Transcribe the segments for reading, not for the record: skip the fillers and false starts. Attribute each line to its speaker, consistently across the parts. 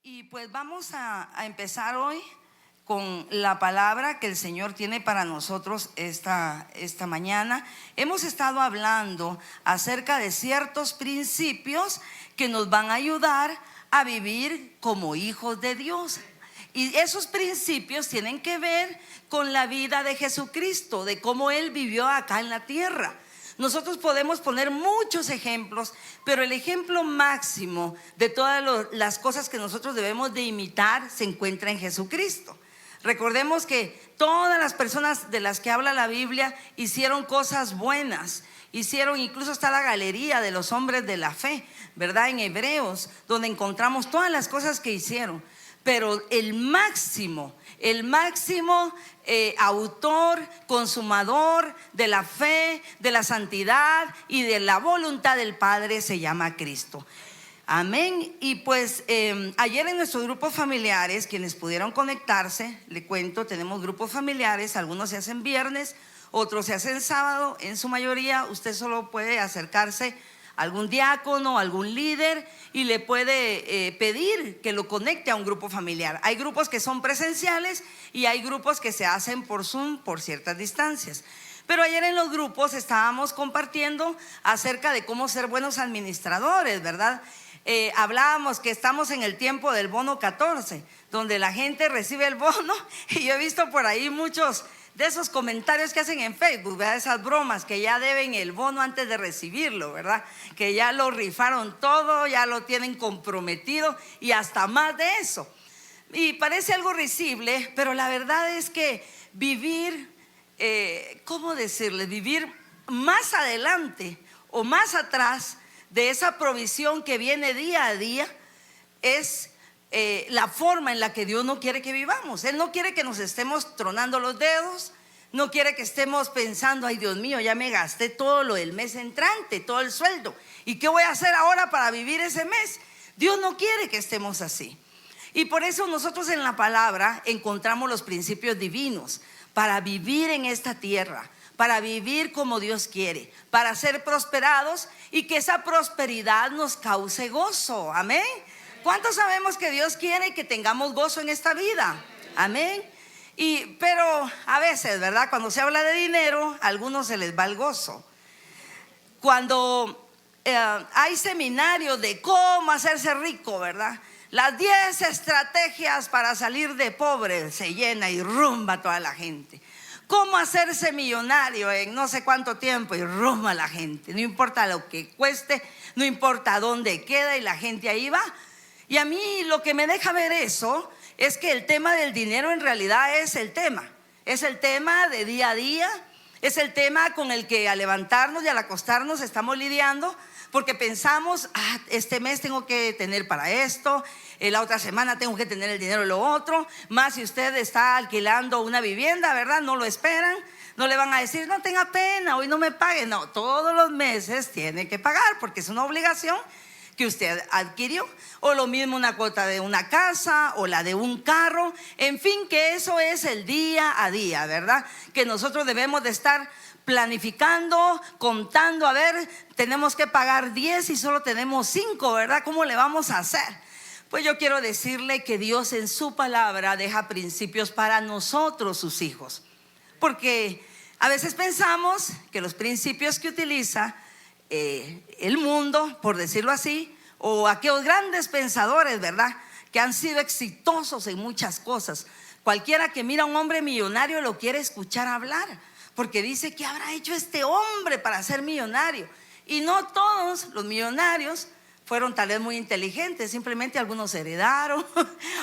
Speaker 1: Y pues vamos a empezar hoy con la palabra que el Señor tiene para nosotros esta mañana. Hemos estado hablando acerca de ciertos principios que nos van a ayudar a vivir como hijos de Dios. Y esos principios tienen que ver con la vida de Jesucristo, de cómo Él vivió acá en la tierra. Nosotros podemos poner muchos ejemplos, pero el ejemplo máximo de todas las cosas que nosotros debemos de imitar se encuentra en Jesucristo. Recordemos que todas las personas de las que habla la Biblia hicieron cosas buenas. Hicieron, incluso está la galería de los hombres de la fe, ¿verdad? En Hebreos, donde encontramos todas las cosas que hicieron. Pero el máximo autor, consumador de la fe, de la santidad y de la voluntad del Padre se llama Cristo. Amén. Y pues ayer en nuestros grupos familiares, quienes pudieron conectarse, le cuento, tenemos grupos familiares, algunos se hacen viernes, otros se hacen sábado. En su mayoría usted solo puede acercarse a algún diácono, algún líder, y le puede pedir que lo conecte a un grupo familiar. Hay grupos que son presenciales y hay grupos que se hacen por Zoom por ciertas distancias. Pero ayer en los grupos estábamos compartiendo acerca de cómo ser buenos administradores, ¿verdad? Hablábamos que estamos en el tiempo del bono 14, donde la gente recibe el bono, y yo he visto por ahí muchos de esos comentarios que hacen en Facebook, ¿verdad? Esas bromas que ya deben el bono antes de recibirlo, ¿verdad? Que ya lo rifaron todo, ya lo tienen comprometido y hasta más de eso. Y parece algo risible, pero la verdad es que vivir, ¿cómo decirle? Vivir más adelante o más atrás de esa provisión que viene día a día es la forma en la que Dios no quiere que vivamos. Él no quiere que nos estemos tronando los dedos, no quiere que estemos pensando: ay, Dios mío, ya me gasté todo lo del mes entrante, todo el sueldo, ¿y qué voy a hacer ahora para vivir ese mes? Dios no quiere que estemos así. Y por eso nosotros en la palabra encontramos los principios divinos para vivir en esta tierra, para vivir como Dios quiere, para ser prosperados y que esa prosperidad nos cause gozo. Amén. ¿Cuántos sabemos que Dios quiere que tengamos gozo en esta vida? Amén. Pero a veces, ¿verdad? Cuando se habla de dinero, a algunos se les va el gozo. Cuando hay seminarios de cómo hacerse rico, ¿verdad? Las 10 estrategias para salir de pobre, se llena y rumba toda la gente. Cómo hacerse millonario en no sé cuánto tiempo, y rumba la gente. No importa lo que cueste, no importa dónde queda, y la gente ahí va. Y a mí lo que me deja ver eso es que el tema del dinero en realidad es el tema de día a día, es el tema con el que al levantarnos y al acostarnos estamos lidiando, porque pensamos: este mes tengo que tener para esto, la otra semana tengo que tener el dinero de lo otro. Más si usted está alquilando una vivienda, ¿verdad? No lo esperan, no le van a decir: no tenga pena, hoy no me pague. No, todos los meses tiene que pagar, porque es una obligación que usted adquirió. O lo mismo una cuota de una casa o la de un carro. En fin, que eso es el día a día, ¿verdad? Que nosotros debemos de estar planificando, contando. A ver, tenemos que pagar 10 y solo tenemos 5, ¿verdad? ¿Cómo le vamos a hacer? Pues yo quiero decirle que Dios en su palabra deja principios para nosotros, sus hijos. Porque a veces pensamos que los principios que utiliza el mundo, por decirlo así, o aquellos grandes pensadores, ¿verdad?, que han sido exitosos en muchas cosas. Cualquiera que mira a un hombre millonario lo quiere escuchar hablar, porque dice: ¿qué habrá hecho este hombre para ser millonario? Y no todos los millonarios fueron tal vez muy inteligentes, simplemente algunos heredaron,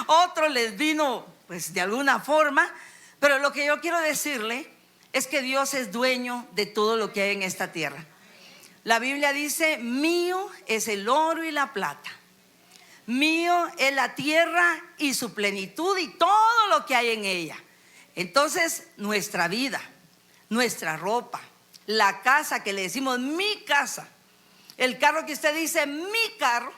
Speaker 1: otros les vino pues de alguna forma. Pero lo que yo quiero decirle es que Dios es dueño de todo lo que hay en esta tierra. La Biblia dice: mío es el oro y la plata, mío es la tierra y su plenitud y todo lo que hay en ella. Entonces nuestra vida, nuestra ropa, la casa que le decimos mi casa, el carro que usted dice mi carro,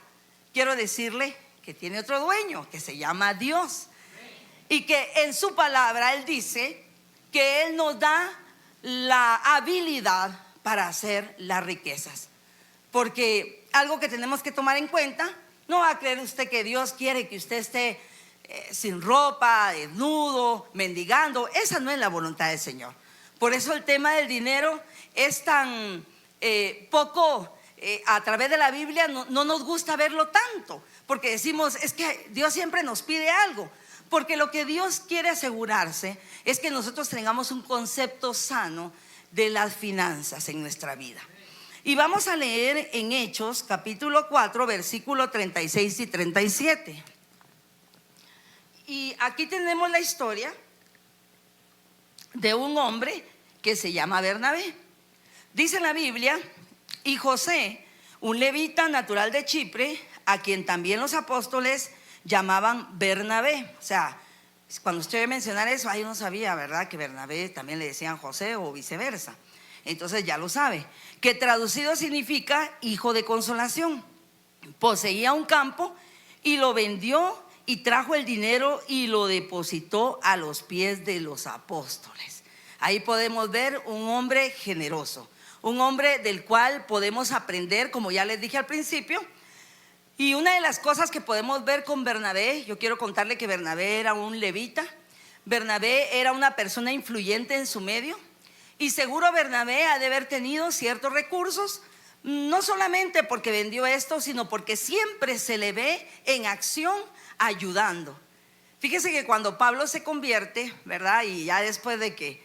Speaker 1: quiero decirle que tiene otro dueño que se llama Dios. Y que en su palabra Él dice que Él nos da la habilidad para hacer las riquezas. Porque algo que tenemos que tomar en cuenta No va a creer usted que Dios quiere que usted esté sin ropa, desnudo, mendigando. Esa no es la voluntad del Señor. Por eso el tema del dinero es tan poco, a través de la Biblia no nos gusta verlo tanto, porque decimos, es que Dios siempre nos pide algo. Porque lo que Dios quiere asegurarse es que nosotros tengamos un concepto sano de las finanzas en nuestra vida. Y vamos a leer en Hechos capítulo 4 versículo 36 y 37. Y aquí tenemos la historia de un hombre que se llama Bernabé. Dice la Biblia: y José, un levita natural de Chipre, a quien también los apóstoles llamaban Bernabé. O sea, cuando usted ve mencionar eso, ahí no sabía, ¿verdad?, que Bernabé también le decían José o viceversa. Entonces ya lo sabe, que traducido significa hijo de consolación. Poseía un campo y lo vendió y trajo el dinero y lo depositó a los pies de los apóstoles. Ahí podemos ver un hombre generoso, un hombre del cual podemos aprender, como ya les dije al principio. Y una de las cosas que podemos ver con Bernabé, yo quiero contarle que Bernabé era un levita. Bernabé era una persona influyente en su medio, y seguro Bernabé ha de haber tenido ciertos recursos, no solamente porque vendió esto, sino porque siempre se le ve en acción ayudando. Fíjese que cuando Pablo se convierte, ¿verdad?, y ya después de que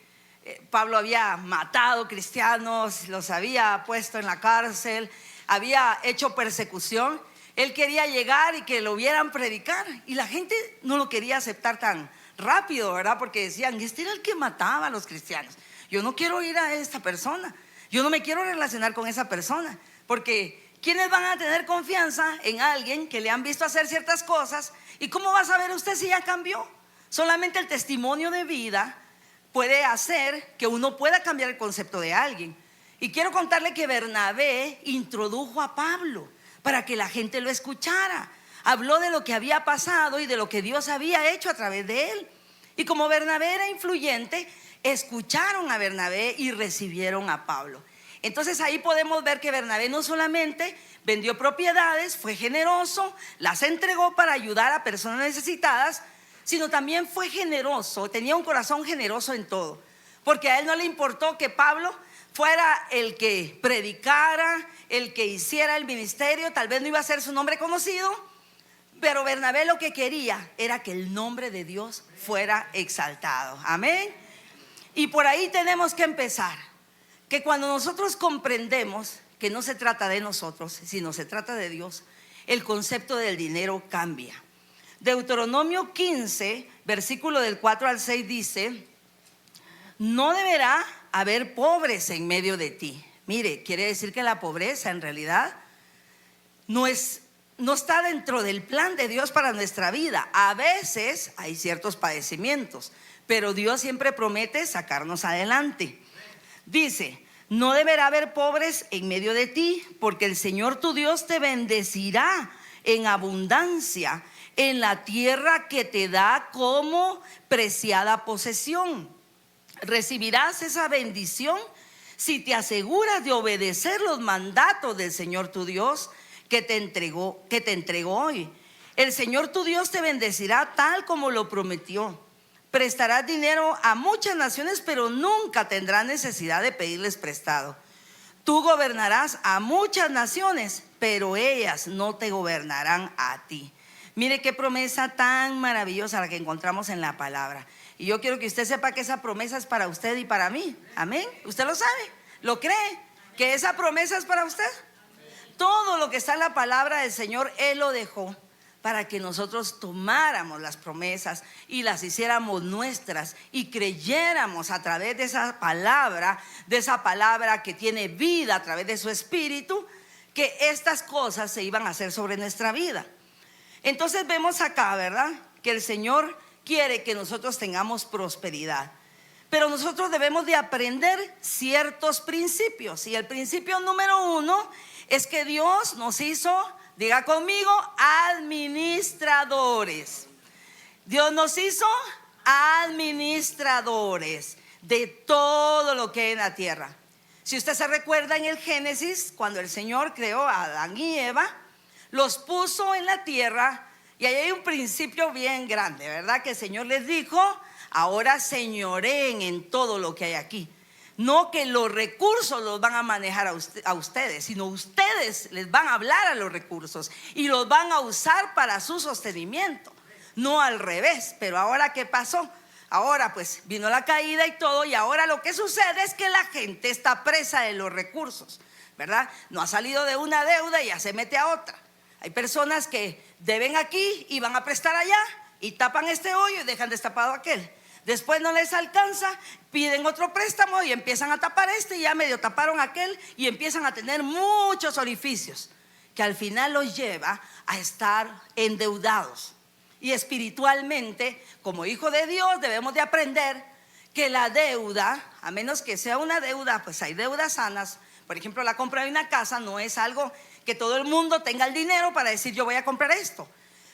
Speaker 1: Pablo había matado cristianos, los había puesto en la cárcel, había hecho persecución, él quería llegar y que lo vieran predicar, y la gente no lo quería aceptar tan rápido, ¿verdad?, porque decían, este era el que mataba a los cristianos. Yo no quiero ir a esta persona, yo no me quiero relacionar con esa persona, porque ¿quiénes van a tener confianza en alguien que le han visto hacer ciertas cosas? ¿Y cómo va a saber usted si ya cambió? Solamente el testimonio de vida puede hacer que uno pueda cambiar el concepto de alguien. Y quiero contarle que Bernabé introdujo a Pablo para que la gente lo escuchara. Habló de lo que había pasado y de lo que Dios había hecho a través de él. Y como Bernabé era influyente, escucharon a Bernabé y recibieron a Pablo. Entonces ahí podemos ver que Bernabé no solamente vendió propiedades, fue generoso, las entregó para ayudar a personas necesitadas, sino también fue generoso, tenía un corazón generoso en todo. Porque a él no le importó que Pablo fuera el que predicara, el que hiciera el ministerio. Tal vez no iba a ser su nombre conocido, pero Bernabé lo que quería era que el nombre de Dios fuera exaltado. Amén. Y por ahí tenemos que empezar, que cuando nosotros comprendemos que no se trata de nosotros, sino se trata de Dios, el concepto del dinero cambia. Deuteronomio 15, versículo del 4 al 6 dice: no deberá haber pobres en medio de ti. Mire, quiere decir que la pobreza en realidad no está dentro del plan de Dios para nuestra vida. A veces hay ciertos padecimientos, pero Dios siempre promete sacarnos adelante. Dice: no deberá haber pobres en medio de ti, porque el Señor tu Dios te bendecirá en abundancia en la tierra que te da como preciada posesión. Recibirás esa bendición si te aseguras de obedecer los mandatos del Señor tu Dios que te entregó hoy. El Señor tu Dios te bendecirá tal como lo prometió. Prestarás dinero a muchas naciones, pero nunca tendrás necesidad de pedirles prestado. Tú gobernarás a muchas naciones, pero ellas no te gobernarán a ti. Mire qué promesa tan maravillosa la que encontramos en la palabra. Y yo quiero que usted sepa que esa promesa es para usted y para mí. Amén. ¿Usted lo sabe? ¿Lo cree? ¿Que esa promesa es para usted? Todo lo que está en la palabra del Señor, Él lo dejó para que nosotros tomáramos las promesas y las hiciéramos nuestras y creyéramos a través de esa palabra que tiene vida a través de su espíritu, que estas cosas se iban a hacer sobre nuestra vida. Entonces vemos acá, ¿verdad?, que el Señor quiere que nosotros tengamos prosperidad, pero nosotros debemos de aprender ciertos principios. Y el principio número 1 es que Dios nos hizo, diga conmigo, administradores. Dios nos hizo administradores de todo lo que hay en la tierra. Si usted se recuerda en el Génesis, cuando el Señor creó a Adán y Eva, los puso en la tierra. Y ahí hay un principio bien grande, ¿verdad? Que el Señor les dijo: ahora señoreen en todo lo que hay aquí. No que los recursos los van a manejar a ustedes, sino ustedes les van a hablar a los recursos y los van a usar para su sostenimiento, no al revés. Pero ahora, ¿qué pasó? Ahora pues vino la caída y todo, y ahora lo que sucede es que la gente está presa de los recursos, ¿verdad? No ha salido de una deuda y ya se mete a otra. Hay personas que deben aquí y van a prestar allá y tapan este hoyo y dejan destapado aquel. Después no les alcanza, piden otro préstamo y empiezan a tapar este, y ya medio taparon aquel, y empiezan a tener muchos orificios que al final los lleva a estar endeudados. Y espiritualmente, como hijo de Dios, debemos de aprender que la deuda, a menos que sea una deuda, pues hay deudas sanas. Por ejemplo, la compra de una casa no es algo que todo el mundo tenga el dinero para decir: yo voy a comprar esto.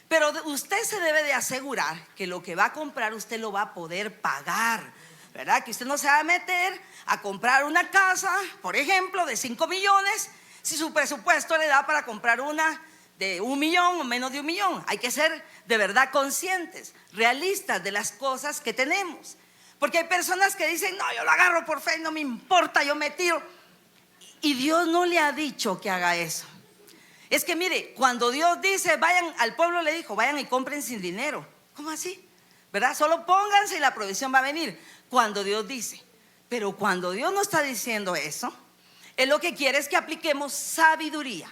Speaker 1: Pero usted se debe de asegurar que lo que va a comprar usted lo va a poder pagar, ¿verdad? Que usted no se va a meter a comprar una casa, por ejemplo, de 5 millones, si su presupuesto le da para comprar una de 1 millón o menos de 1 millón. Hay que ser de verdad conscientes, realistas de las cosas que tenemos. Porque hay personas que dicen: no, yo lo agarro por fe, no me importa, yo me tiro. Y Dios no le ha dicho que haga eso. Es que mire, cuando Dios dice: vayan, al pueblo le dijo: vayan y compren sin dinero. ¿Cómo así? ¿Verdad? Solo pónganse y la provisión va a venir. Cuando Dios dice. Pero cuando Dios no está diciendo eso, Él lo que quiere es que apliquemos sabiduría.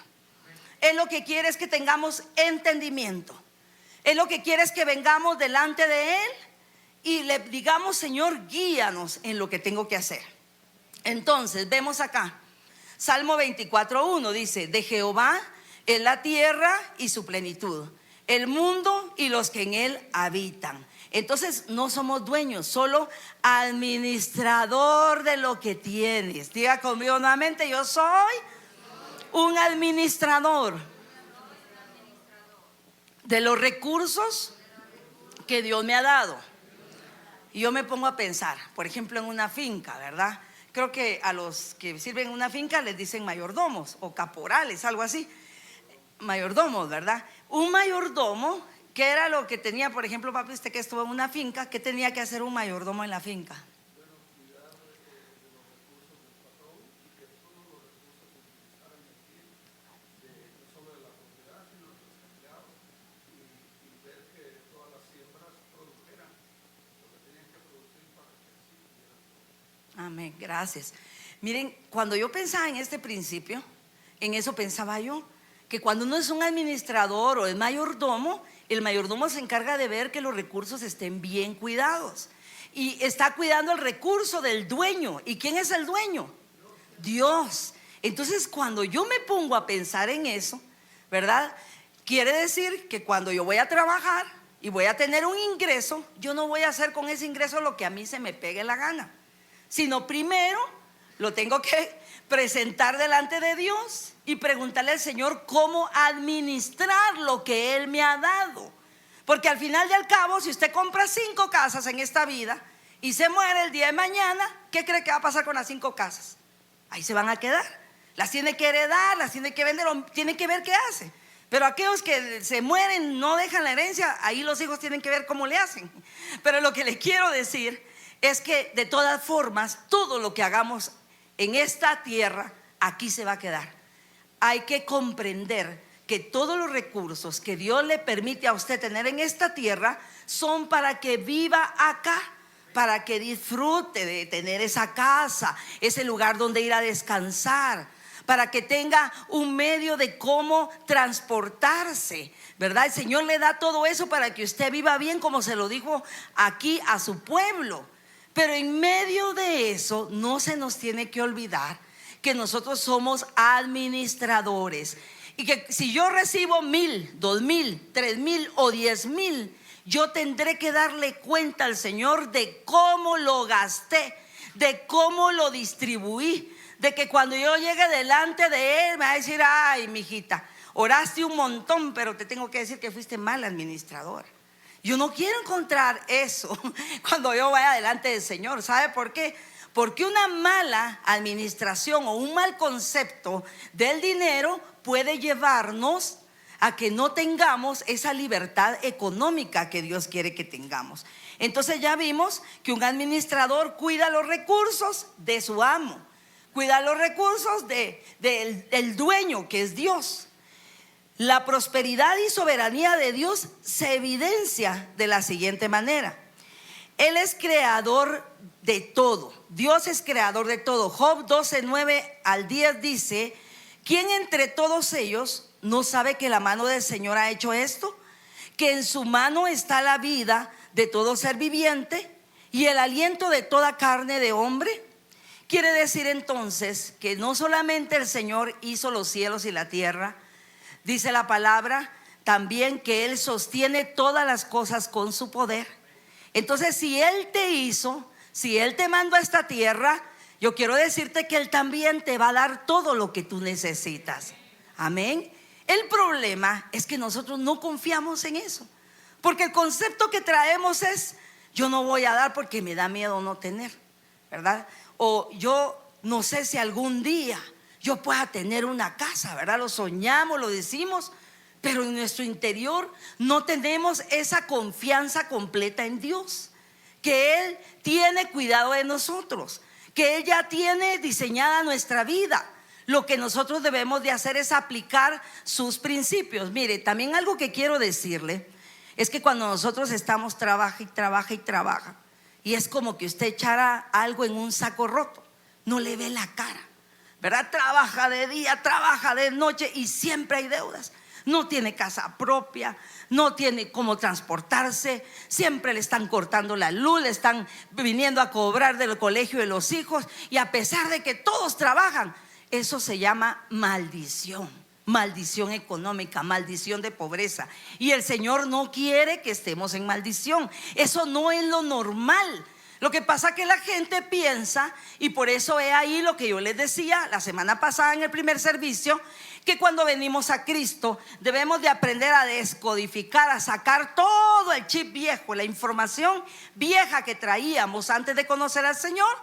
Speaker 1: Él lo que quiere es que tengamos entendimiento. Él lo que quiere es que vengamos delante de Él y le digamos: Señor, guíanos en lo que tengo que hacer. Entonces vemos acá Salmo 24:1 dice: de Jehová es la tierra y su plenitud, el mundo y los que en él habitan. Entonces no somos dueños, solo administrador de lo que tienes. Diga conmigo nuevamente: yo soy un administrador de los recursos que Dios me ha dado. Y yo me pongo a pensar, por ejemplo, en una finca, ¿verdad? Creo que a los que sirven en una finca les dicen mayordomos o caporales, algo así. Mayordomos, ¿verdad? Un mayordomo, ¿qué era lo que tenía? Por ejemplo, papi, usted que estuvo en una finca, ¿qué tenía que hacer un mayordomo en la finca? Amén, gracias. Miren, cuando yo pensaba en este principio, en eso pensaba yo, que cuando uno es un administrador o es mayordomo, el mayordomo se encarga de ver que los recursos estén bien cuidados y está cuidando el recurso del dueño. ¿Y quién es el dueño? Dios. Entonces, cuando yo me pongo a pensar en eso, ¿verdad? Quiere decir que cuando yo voy a trabajar y voy a tener un ingreso, yo no voy a hacer con ese ingreso lo que a mí se me pegue la gana, sino primero lo tengo que presentar delante de Dios y preguntarle al Señor cómo administrar lo que Él me ha dado. Porque al final y al cabo, si usted compra 5 casas en esta vida y se muere el día de mañana, ¿qué cree que va a pasar con las 5 casas? Ahí se van a quedar. Las tiene que heredar, las tiene que vender, o tiene que ver qué hace. Pero aquellos que se mueren, no dejan la herencia, ahí los hijos tienen que ver cómo le hacen. Pero lo que le quiero decir es que de todas formas, todo lo que hagamos en esta tierra, aquí se va a quedar. Hay que comprender que todos los recursos que Dios le permite a usted tener en esta tierra son para que viva acá, para que disfrute de tener esa casa, ese lugar donde ir a descansar, para que tenga un medio de cómo transportarse, ¿verdad? El Señor le da todo eso para que usted viva bien, como se lo dijo aquí a su pueblo. Pero en medio de eso no se nos tiene que olvidar que nosotros somos administradores y que si yo recibo 1,000, 2,000, 3,000 o 10,000, yo tendré que darle cuenta al Señor de cómo lo gasté, de cómo lo distribuí, de que cuando yo llegue delante de Él me va a decir: ay, mijita, oraste un montón, pero te tengo que decir que fuiste mal administradora. Yo no quiero encontrar eso cuando yo vaya delante del Señor. ¿Sabe por qué? Porque una mala administración o un mal concepto del dinero puede llevarnos a que no tengamos esa libertad económica que Dios quiere que tengamos. Entonces ya vimos que un administrador cuida los recursos de su amo, cuida los recursos del dueño, que es Dios. La prosperidad y soberanía de Dios se evidencia de la siguiente manera: Él es creador de todo. Dios es creador de todo. Job 12:9-10 dice: ¿quién entre todos ellos no sabe que la mano del Señor ha hecho esto? Que en su mano está la vida de todo ser viviente y el aliento de toda carne de hombre. Quiere decir entonces que no solamente el Señor hizo los cielos y la tierra, dice la palabra también que Él sostiene todas las cosas con su poder. Entonces, si Él te hizo, si Él te mandó a esta tierra, yo quiero decirte que Él también te va a dar todo lo que tú necesitas. Amén. El problema es que nosotros no confiamos en eso, porque el concepto que traemos es: yo no voy a dar porque me da miedo no tener, ¿verdad? O yo no sé si algún día yo pueda tener una casa, ¿verdad? Lo soñamos, lo decimos, pero en nuestro interior no tenemos esa confianza completa en Dios, que Él tiene cuidado de nosotros, que Él ya tiene diseñada nuestra vida. Lo que nosotros debemos de hacer es aplicar sus principios. Mire, también algo que quiero decirle es que cuando nosotros estamos trabaja y trabaja y trabaja, y es como que usted echara algo en un saco roto, no le ve la cara, ¿verdad? Trabaja de día, trabaja de noche y siempre hay deudas. No tiene casa propia, no tiene cómo transportarse, siempre le están cortando la luz, le están viniendo a cobrar del colegio de los hijos, y a pesar de que todos trabajan, eso se llama maldición, maldición económica, maldición de pobreza. Y el Señor no quiere que estemos en maldición. Eso no es lo normal. Lo que pasa es que la gente piensa, y por eso he ahí lo que yo les decía la semana pasada en el primer servicio, que cuando venimos a Cristo debemos de aprender a descodificar, a sacar todo el chip viejo, la información vieja que traíamos antes de conocer al Señor,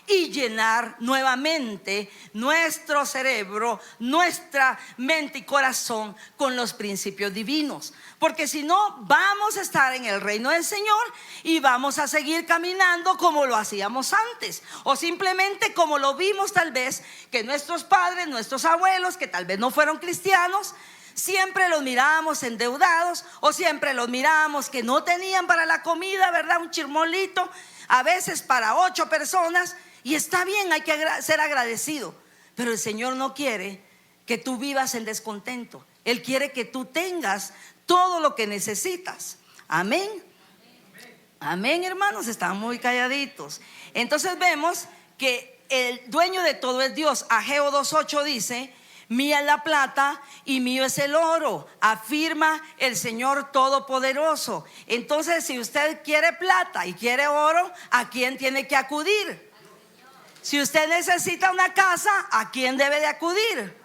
Speaker 1: y llenar nuevamente nuestro cerebro, nuestra mente y corazón con los principios divinos. Porque si no, vamos a estar en el reino del Señor y vamos a seguir caminando como lo hacíamos antes, o simplemente como lo vimos tal vez que nuestros padres, nuestros abuelos, que tal vez no fueron cristianos, siempre los mirábamos endeudados, o siempre los mirábamos que no tenían para la comida, ¿verdad? Un chirmolito, a veces para 8 personas. Y está bien, hay que ser agradecido, pero el Señor no quiere que tú vivas en descontento. Él quiere que tú tengas todo lo que necesitas. Amén. Amén, hermanos, están muy calladitos. Entonces vemos que el dueño de todo es Dios. Ageo 2:8 dice: mía es la plata y mío es el oro, afirma el Señor Todopoderoso. Entonces, si usted quiere plata y quiere oro, ¿a quién tiene que acudir? Si usted necesita una casa, ¿a quién debe de acudir?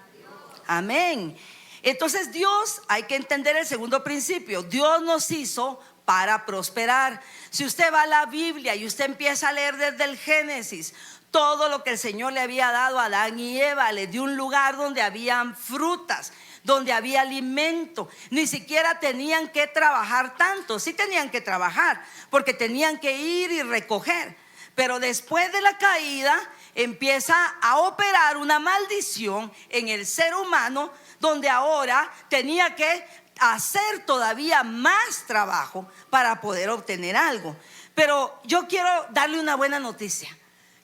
Speaker 1: Amén. Entonces Dios, hay que entender el segundo principio: Dios nos hizo para prosperar. Si usted va a la Biblia y usted empieza a leer desde el Génesis, todo lo que el Señor le había dado a Adán y Eva, le dio un lugar donde habían frutas, donde había alimento. Ni siquiera tenían que trabajar tanto. Sí tenían que trabajar, porque tenían que ir y recoger. Pero después de la caída empieza a operar una maldición en el ser humano, donde ahora tenía que hacer todavía más trabajo para poder obtener algo. Pero yo quiero darle una buena noticia,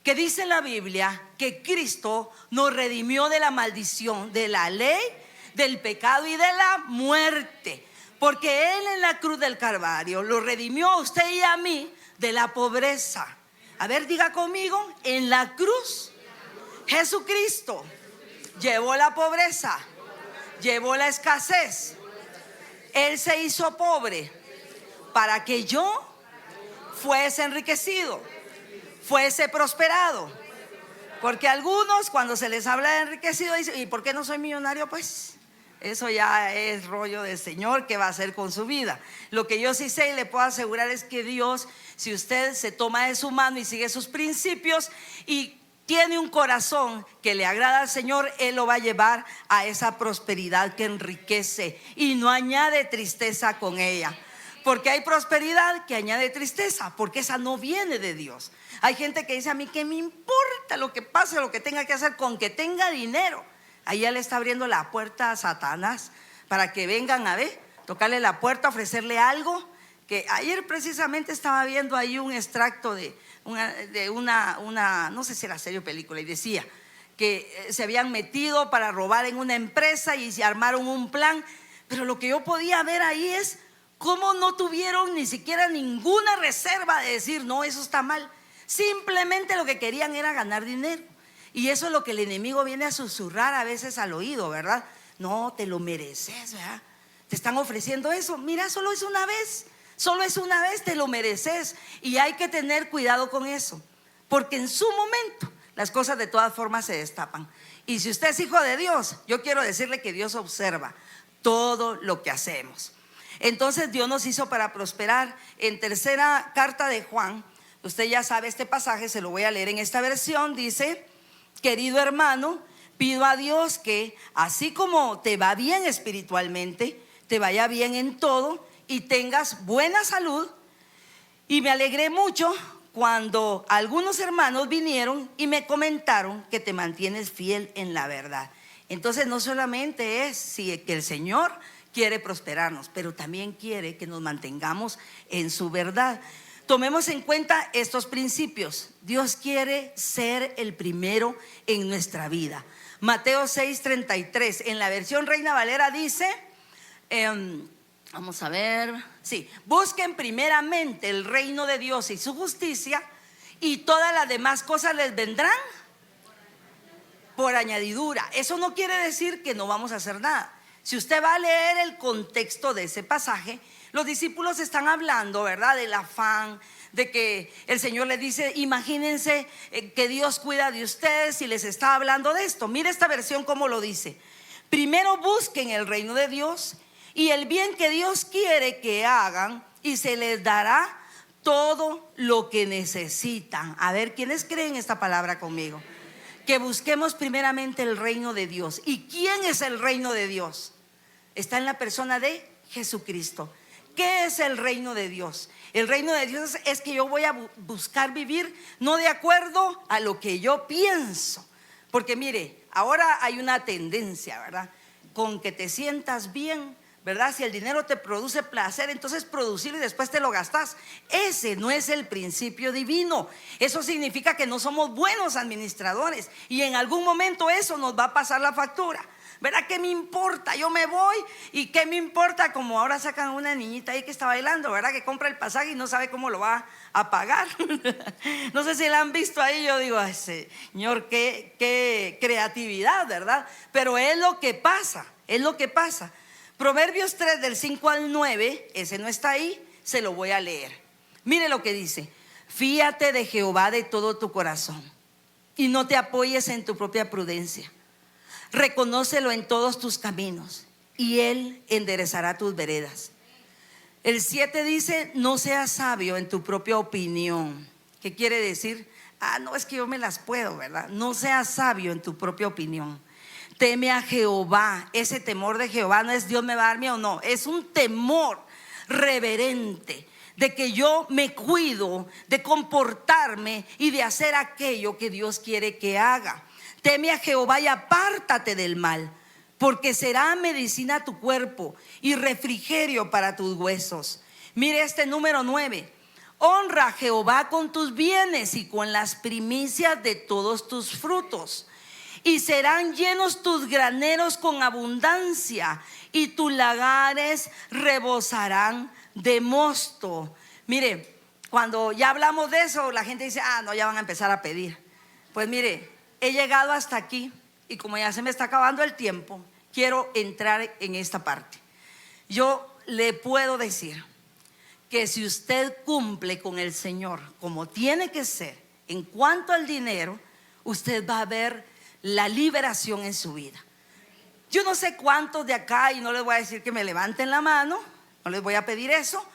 Speaker 1: que dice la Biblia que Cristo nos redimió de la maldición, de la ley, del pecado y de la muerte, porque Él en la cruz del Calvario lo redimió a usted y a mí de la pobreza. A ver, diga conmigo: en la cruz Jesucristo llevó la pobreza, llevó la escasez. Él se hizo pobre para que yo fuese enriquecido, fuese prosperado. Porque algunos, cuando se les habla de enriquecido, dicen: ¿y por qué no soy millonario? Pues eso ya es rollo del Señor, ¿qué va a hacer con su vida? Lo que yo sí sé y le puedo asegurar es que Dios, si usted se toma de su mano y sigue sus principios y tiene un corazón que le agrada al Señor, Él lo va a llevar a esa prosperidad que enriquece y no añade tristeza con ella. Porque hay prosperidad que añade tristeza, porque esa no viene de Dios. Hay gente que dice: a mí qué me importa lo que pase, lo que tenga que hacer, con que tenga dinero. Ahí ya le está abriendo la puerta a Satanás para que vengan a ver, tocarle la puerta, ofrecerle algo. Que ayer precisamente estaba viendo ahí un extracto de una no sé si era serie o película, y decía que se habían metido para robar en una empresa y se armaron un plan. Pero lo que yo podía ver ahí es cómo no tuvieron ni siquiera ninguna reserva de decir: no, eso está mal. Simplemente lo que querían era ganar dinero. Y eso es lo que el enemigo viene a susurrar a veces al oído, ¿verdad? No, te lo mereces, ¿verdad? Te están ofreciendo eso. Mira, solo es una vez, te lo mereces. Y hay que tener cuidado con eso, porque en su momento las cosas de todas formas se destapan. Y si usted es hijo de Dios, yo quiero decirle que Dios observa todo lo que hacemos. Entonces Dios nos hizo para prosperar. En tercera carta de Juan, usted ya sabe este pasaje, se lo voy a leer en esta versión. Dice: querido hermano, pido a Dios que así como te va bien espiritualmente, te vaya bien en todo y tengas buena salud. Y me alegré mucho cuando algunos hermanos vinieron y me comentaron que te mantienes fiel en la verdad. Entonces no solamente es que el Señor quiere prosperarnos, pero también quiere que nos mantengamos en su verdad. Tomemos en cuenta estos principios. Dios quiere ser el primero en nuestra vida. Mateo 6:33, en la versión Reina Valera dice, vamos a ver, sí: busquen primeramente el reino de Dios y su justicia, y todas las demás cosas les vendrán por añadidura. Eso no quiere decir que no vamos a hacer nada. Si usted va a leer el contexto de ese pasaje, los discípulos están hablando, ¿verdad?, del afán, de que el Señor les dice: imagínense que Dios cuida de ustedes, y les está hablando de esto. Mire esta versión cómo lo dice: primero busquen el reino de Dios y el bien que Dios quiere que hagan, y se les dará todo lo que necesitan. A ver, ¿quiénes creen esta palabra conmigo? Que busquemos primeramente el reino de Dios. ¿Y quién es el reino de Dios? Está en la persona de Jesucristo. ¿Qué es el reino de Dios? El reino de Dios es que yo voy a buscar vivir no de acuerdo a lo que yo pienso. Porque mire, ahora hay una tendencia, ¿verdad?, con que te sientas bien, ¿verdad? Si el dinero te produce placer, entonces producirlo y después te lo gastas. Ese no es el principio divino. Eso significa que no somos buenos administradores, y en algún momento eso nos va a pasar la factura. ¿Verdad? ¿Qué me importa? Yo me voy, y ¿qué me importa? Como ahora sacan una niñita ahí que está bailando, ¿verdad?, que compra el pasaje y no sabe cómo lo va a pagar. No sé si la han visto ahí. Yo digo: ay, Señor, qué creatividad, ¿verdad? Pero es lo que pasa, es lo que pasa. Proverbios 3 del 5 al 9, ese no está ahí, se lo voy a leer. Mire lo que dice: fíate de Jehová de todo tu corazón y no te apoyes en tu propia prudencia. Reconócelo en todos tus caminos y Él enderezará tus veredas. El 7 dice: no seas sabio en tu propia opinión. ¿Qué quiere decir? No, es que yo me las puedo, ¿verdad? No seas sabio en tu propia opinión. Teme a Jehová. Ese temor de Jehová no es Dios me va a dar miedo, no, es un temor reverente de que yo me cuido de comportarme y de hacer aquello que Dios quiere que haga. Teme a Jehová y apártate del mal, porque será medicina a tu cuerpo y refrigerio para tus huesos. Mire este número 9: honra a Jehová con tus bienes y con las primicias de todos tus frutos, y serán llenos tus graneros con abundancia, y tus lagares rebosarán de mosto. Mire, cuando ya hablamos de eso, la gente dice: no, ya van a empezar a pedir. Pues mire, he llegado hasta aquí, y como ya se me está acabando el tiempo, quiero entrar en esta parte. Yo le puedo decir que si usted cumple con el Señor como tiene que ser en cuanto al dinero, usted va a ver la liberación en su vida. Yo no sé cuántos de acá, y no les voy a decir que me levanten la mano, no les voy a pedir eso.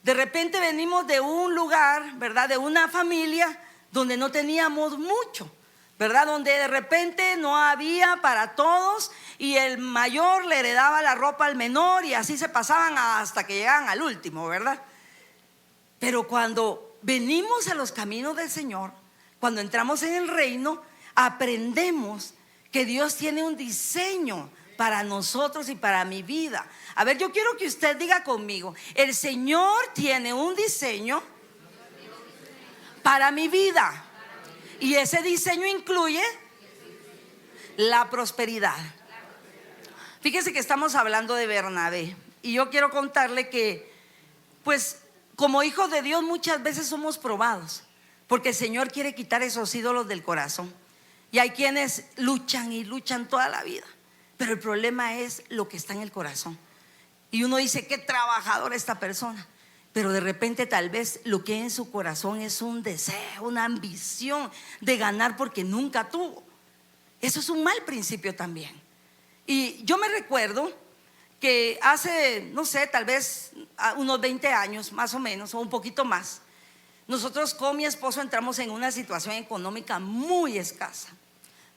Speaker 1: De repente venimos de un lugar, ¿verdad?, de una familia donde no teníamos mucho, ¿verdad? Donde de repente no había para todos y el mayor le heredaba la ropa al menor y así se pasaban hasta que llegaban al último, ¿verdad? Pero cuando venimos a los caminos del Señor, cuando entramos en el reino, aprendemos que Dios tiene un diseño para nosotros y para mi vida. A ver, yo quiero que usted diga conmigo: el Señor tiene un diseño para mi vida. Y ese diseño incluye la prosperidad. Fíjese que estamos hablando de Bernabé. Y yo quiero contarle que, pues, como hijos de Dios muchas veces somos probados, porque el Señor quiere quitar esos ídolos del corazón. Y hay quienes luchan y luchan toda la vida, pero el problema es lo que está en el corazón. Y uno dice: qué trabajador esta persona. Pero de repente tal vez lo que hay en su corazón es un deseo, una ambición de ganar porque nunca tuvo. Eso es un mal principio también. Y yo me recuerdo que hace, no sé, tal vez unos 20 años más o menos, o un poquito más, nosotros con mi esposo entramos en una situación económica muy escasa,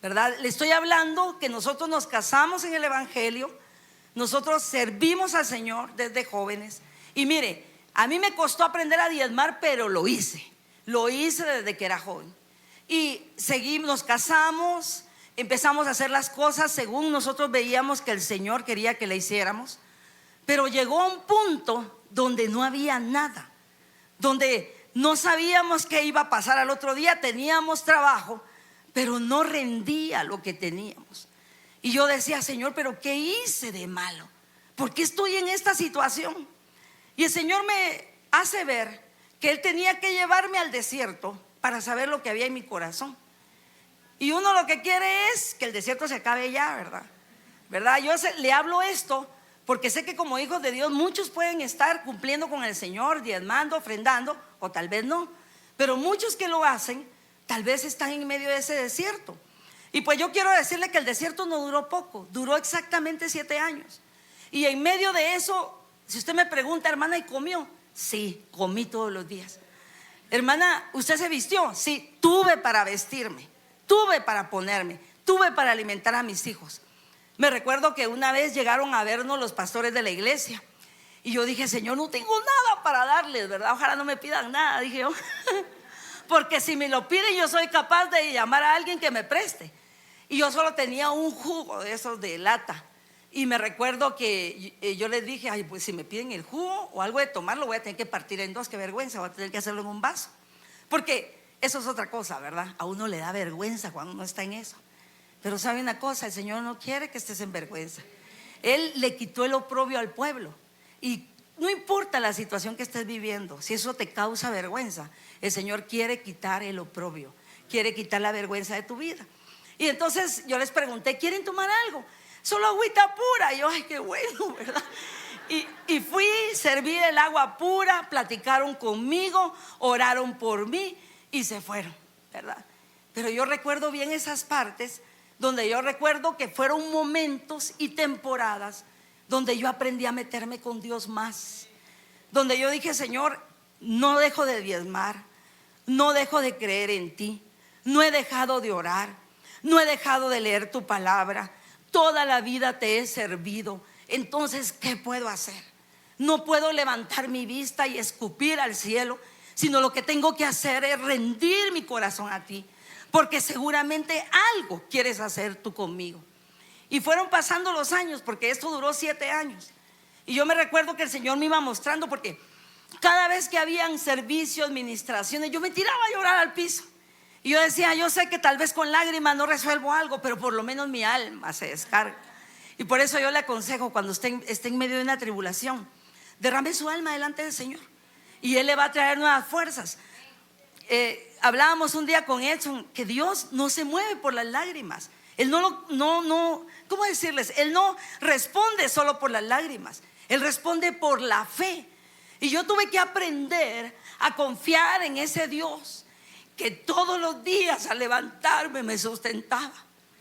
Speaker 1: ¿verdad? Le estoy hablando que nosotros nos casamos en el Evangelio, nosotros servimos al Señor desde jóvenes. Y mire, a mí me costó aprender a diezmar, pero lo hice desde que era joven. Y seguimos, nos casamos, empezamos a hacer las cosas según nosotros veíamos que el Señor quería que le hiciéramos. Pero llegó a un punto donde no había nada, donde no sabíamos qué iba a pasar al otro día. Teníamos trabajo, pero no rendía lo que teníamos. Y yo decía: Señor, ¿pero qué hice de malo? ¿Por qué estoy en esta situación? Y el Señor me hace ver que Él tenía que llevarme al desierto para saber lo que había en mi corazón. Y uno lo que quiere es que el desierto se acabe ya, ¿verdad? Yo le hablo esto porque sé que como hijos de Dios muchos pueden estar cumpliendo con el Señor, diezmando, ofrendando, o tal vez no. Pero muchos que lo hacen tal vez están en medio de ese desierto. Y pues yo quiero decirle que el desierto no duró poco, duró exactamente 7 años. Y en medio de eso, si usted me pregunta: hermana, ¿y comió? Sí, comí todos los días. Hermana, ¿usted se vistió? Sí, tuve para vestirme, tuve para ponerme, tuve para alimentar a mis hijos. Me recuerdo que una vez llegaron a vernos los pastores de la iglesia y yo dije: Señor, no tengo nada para darles, ¿verdad? Ojalá no me pidan nada, dije yo. Porque si me lo piden, yo soy capaz de llamar a alguien que me preste. Y yo solo tenía un jugo de esos de lata. Y me recuerdo que yo les dije: ay, pues si me piden el jugo o algo de tomar, lo voy a tener que partir en dos, qué vergüenza, voy a tener que hacerlo en un vaso. Porque eso es otra cosa, ¿verdad? A uno le da vergüenza cuando uno está en eso. Pero sabe una cosa, el Señor no quiere que estés en vergüenza. Él le quitó el oprobio al pueblo. Y no importa la situación que estés viviendo, si eso te causa vergüenza, el Señor quiere quitar el oprobio, quiere quitar la vergüenza de tu vida. Y entonces yo les pregunté: ¿quieren tomar algo? Solo agüita pura. Y yo: ay, qué bueno, ¿verdad? Y fui, serví el agua pura, platicaron conmigo, oraron por mí y se fueron, ¿verdad? Pero yo recuerdo bien esas partes donde yo recuerdo que fueron momentos y temporadas donde yo aprendí a meterme con Dios más, donde yo dije: Señor, no dejo de diezmar, no dejo de creer en ti, no he dejado de orar, no he dejado de leer tu palabra, toda la vida te he servido. Entonces, ¿qué puedo hacer? No puedo levantar mi vista y escupir al cielo, sino lo que tengo que hacer es rendir mi corazón a ti, porque seguramente algo quieres hacer tú conmigo. Y fueron pasando los años, porque esto duró 7 años. Y yo me recuerdo que el Señor me iba mostrando, porque cada vez que habían servicios, ministraciones, yo me tiraba a llorar al piso. Y yo decía: yo sé que tal vez con lágrimas no resuelvo algo, pero por lo menos mi alma se descarga. Y por eso yo le aconsejo, cuando esté en medio de una tribulación, derrame su alma delante del Señor y Él le va a traer nuevas fuerzas. Hablábamos un día con Edson que Dios no se mueve por las lágrimas. Él ¿cómo decirles? Él no responde solo por las lágrimas, Él responde por la fe. Y yo tuve que aprender a confiar en ese Dios que todos los días al levantarme me sustentaba,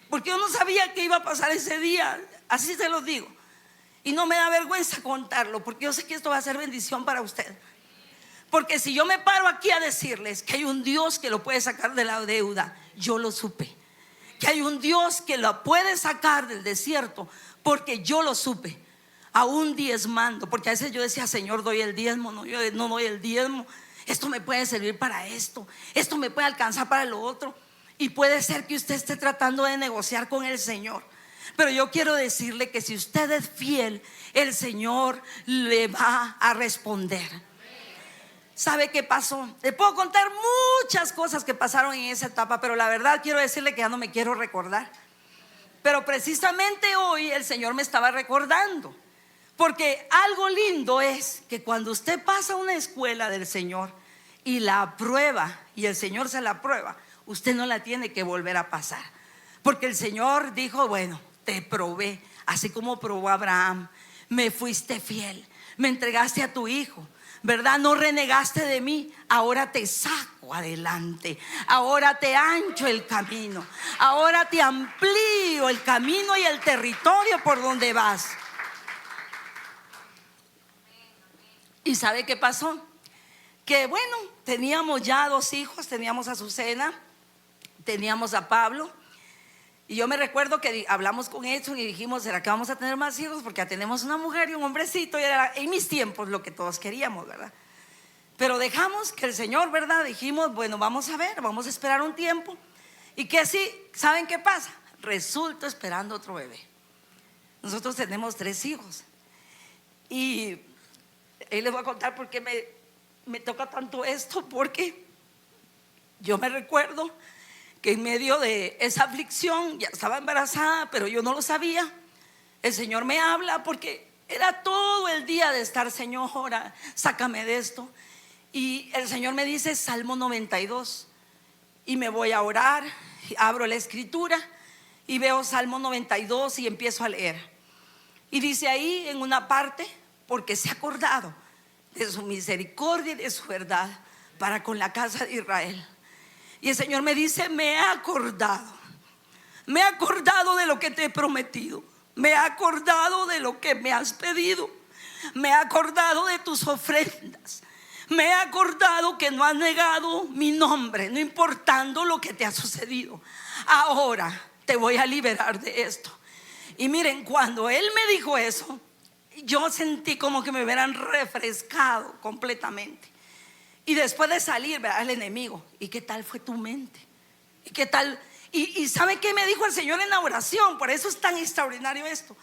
Speaker 1: porque yo no sabía qué iba a pasar ese día. Así se los digo. Y no me da vergüenza contarlo, porque yo sé que esto va a ser bendición para usted. Porque si yo me paro aquí a decirles que hay un Dios que lo puede sacar de la deuda, yo lo supe. que hay un Dios que la puede sacar del desierto, porque yo lo supe, aún diezmando. Porque a veces yo decía, Señor, doy el diezmo, no, yo no doy el diezmo. Esto me puede servir para esto, esto me puede alcanzar para lo otro. Y puede ser que usted esté tratando de negociar con el Señor, pero yo quiero decirle que si usted es fiel, el Señor le va a responder. ¿Sabe qué pasó? Le puedo contar muchas cosas que pasaron en esa etapa, pero la verdad quiero decirle que ya no me quiero recordar. Pero precisamente hoy el Señor me estaba recordando, porque algo lindo es que cuando usted pasa a una escuela del Señor y la aprueba, y el Señor se la aprueba, usted no la tiene que volver a pasar, porque el Señor dijo, bueno, te probé, así como probó a Abraham. Me fuiste fiel, me entregaste a tu hijo, ¿verdad? No renegaste de mí. Ahora te saco adelante, ahora te ancho el camino, ahora te amplío el camino y el territorio por donde vas. ¿Y sabe qué pasó? Que bueno, teníamos ya 2 hijos, teníamos a Azucena, teníamos a Pablo. Y yo me recuerdo que hablamos con Edson y dijimos, ¿será que vamos a tener más hijos? Porque ya tenemos una mujer y un hombrecito, y era en mis tiempos lo que todos queríamos, ¿verdad? Pero dejamos que el Señor, ¿verdad? Dijimos, bueno, vamos a ver, vamos a esperar un tiempo. Y que así, ¿saben qué pasa? Resulta esperando otro bebé. Nosotros tenemos 3 hijos. Y les voy a contar por qué me toca tanto esto, porque yo me recuerdo que en medio de esa aflicción, ya estaba embarazada, pero yo no lo sabía. El Señor me habla, porque era todo el día de estar, Señor, sácame de esto. Y el Señor me dice Salmo 92, y me voy a orar, abro la escritura y veo Salmo 92 y empiezo a leer. Y dice ahí en una parte, porque se ha acordado de su misericordia y de su verdad para con la casa de Israel. Y el Señor me dice, me he acordado de lo que te he prometido, me he acordado de lo que me has pedido, me he acordado de tus ofrendas, me he acordado que no has negado mi nombre, no importando lo que te ha sucedido. Ahora te voy a liberar de esto. Y miren, cuando Él me dijo eso, yo sentí como que me hubieran refrescado completamente. Y después de salir, ¿verdad? El enemigo, ¿y qué tal fue tu mente? ¿Y qué tal? Y ¿sabe qué me dijo el Señor en la oración? Por eso es tan extraordinario esto.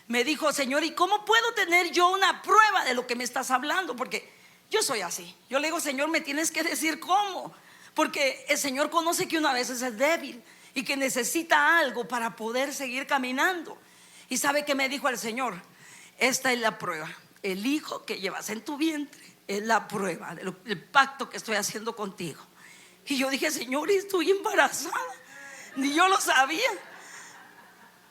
Speaker 1: Me dijo, Señor, ¿y cómo puedo tener yo una prueba de lo que me estás hablando? Porque yo soy así. Yo le digo, Señor, me tienes que decir cómo, porque el Señor conoce que uno a veces es débil y que necesita algo para poder seguir caminando. ¿Y sabe qué me dijo el Señor? Esta es la prueba. El hijo que llevas en tu vientre es la prueba del pacto que estoy haciendo contigo. Y yo dije, Señor, estoy embarazada. Ni yo lo sabía.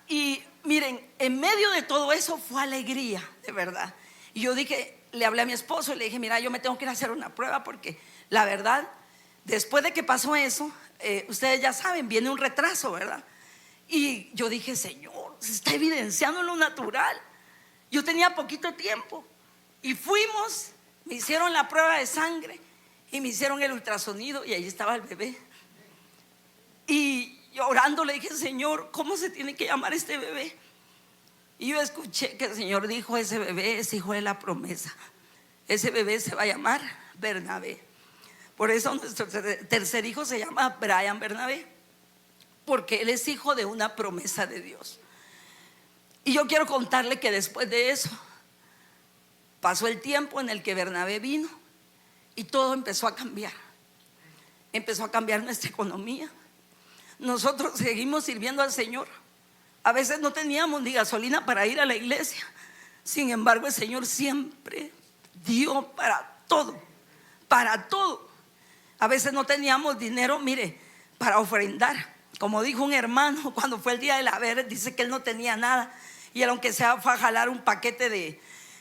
Speaker 1: Y miren, en medio de todo eso fue alegría, de verdad. Y yo dije, le hablé a mi esposo y le dije, mira, yo me tengo que ir a hacer una prueba, porque la verdad, después de que pasó eso, ustedes ya saben, viene un retraso, ¿verdad? Y yo dije, Señor, se está evidenciando en lo natural. Yo tenía poquito tiempo y fuimos, me hicieron la prueba de sangre y me hicieron el ultrasonido, y ahí estaba el bebé. Y yo orando le dije, Señor, ¿cómo se tiene que llamar este bebé? Y yo escuché que el Señor dijo, ese bebé es hijo de la promesa. Ese bebé se va a llamar Bernabé. Por eso nuestro tercer hijo se llama Brian Bernabé, porque él es hijo de una promesa de Dios. Y yo quiero contarle que después de eso pasó el tiempo en el que Bernabé vino y todo empezó a cambiar. Empezó a cambiar nuestra economía. Nosotros seguimos sirviendo al Señor. A veces no teníamos ni gasolina para ir a la iglesia. Sin embargo, el Señor siempre dio para todo, para todo. A veces no teníamos dinero, mire, para ofrendar. Como dijo un hermano cuando fue el día de la Ver, dice que él no tenía nada, y él, aunque sea, fue a jalar un paquete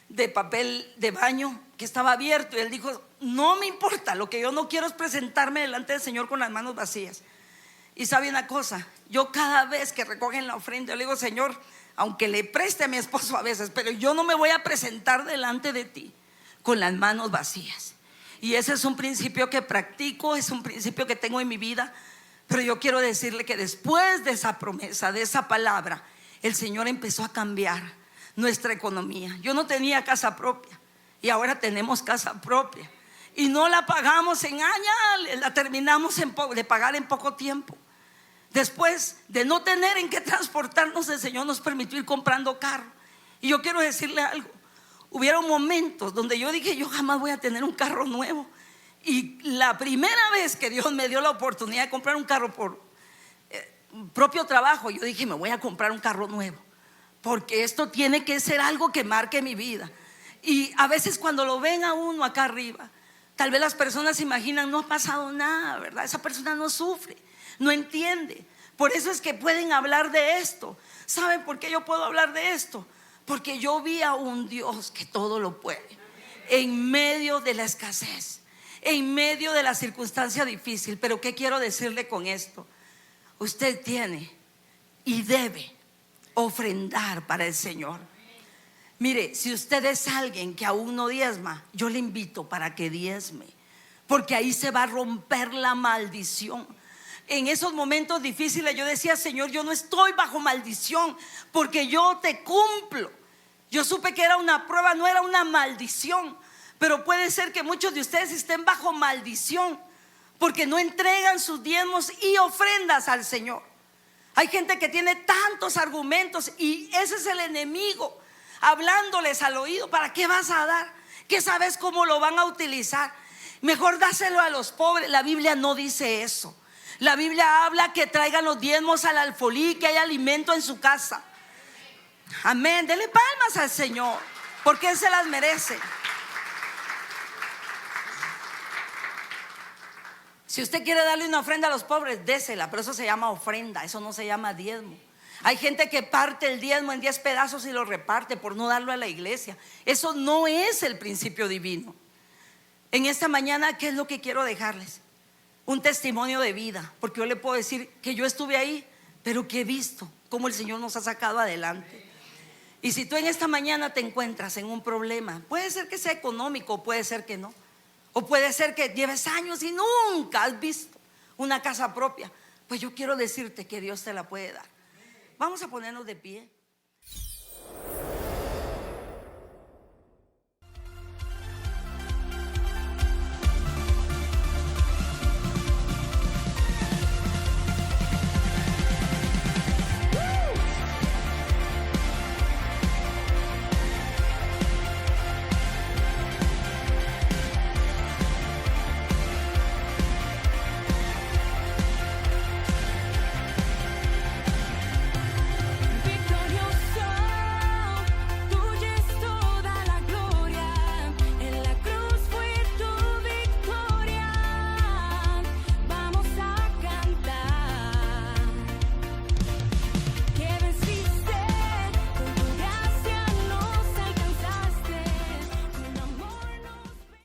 Speaker 1: de papel de baño que estaba abierto, y él dijo, no me importa, lo que yo no quiero es presentarme delante del Señor con las manos vacías. Y sabe una cosa, yo cada vez que recogen la ofrenda, yo le digo, Señor, aunque le preste a mi esposo a veces, pero yo no me voy a presentar delante de ti con las manos vacías. Y ese es un principio que practico, es un principio que tengo en mi vida, Pero yo quiero decirle que después de esa promesa, de esa palabra, el Señor empezó a cambiar nuestra economía. Yo no tenía casa propia y ahora tenemos casa propia. Y no la pagamos en años, la terminamos de pagar en poco tiempo. Después de no tener en qué transportarnos, el Señor nos permitió ir comprando carro. Y yo quiero decirle algo. Hubieron momentos donde yo dije, yo jamás voy a tener un carro nuevo. Y la primera vez que Dios me dio la oportunidad de comprar un carro por propio trabajo, yo dije, me voy a comprar un carro nuevo, porque esto tiene que ser algo que marque mi vida. Y a veces cuando lo ven a uno acá arriba, tal vez las personas se imaginan, no ha pasado nada, ¿verdad? Esa persona no sufre, no entiende. Por eso es que pueden hablar de esto. ¿Saben por qué yo puedo hablar de esto? Porque yo vi a un Dios que todo lo puede, en medio de la escasez, en medio de la circunstancia difícil. Pero ¿qué quiero decirle con esto? Usted tiene y debe ofrendar para el Señor. Mire, si usted es alguien que aún no diezma, yo le invito para que diezme, porque ahí se va a romper la maldición. En esos momentos difíciles yo decía, Señor, yo no estoy bajo maldición, porque yo te cumplo. Yo supe que era una prueba, no era una maldición. Pero puede ser que muchos de ustedes estén bajo maldición porque no entregan sus diezmos y ofrendas al Señor. Hay gente que tiene tantos argumentos y ese es el enemigo hablándoles al oído. ¿Para qué vas a dar? ¿Qué sabes cómo lo van a utilizar? Mejor dáselo a los pobres. La Biblia no dice eso. La Biblia habla que traigan los diezmos al alfolí, que haya alimento en su casa. Amén. Denle palmas al Señor, porque Él se las merece. Si usted quiere darle una ofrenda a los pobres, désela, pero eso se llama ofrenda, eso no se llama diezmo. Hay gente que parte el diezmo en 10 pedazos y lo reparte por no darlo a la iglesia. Eso no es el principio divino. En esta mañana, ¿qué es lo que quiero dejarles? Un testimonio de vida, porque yo le puedo decir que yo estuve ahí, pero que he visto cómo el Señor nos ha sacado adelante. Y si tú en esta mañana te encuentras en un problema, puede ser que sea económico, puede ser que no. O puede ser que lleves años y nunca has visto una casa propia. Pues yo quiero decirte que Dios te la puede dar. Vamos a ponernos de pie.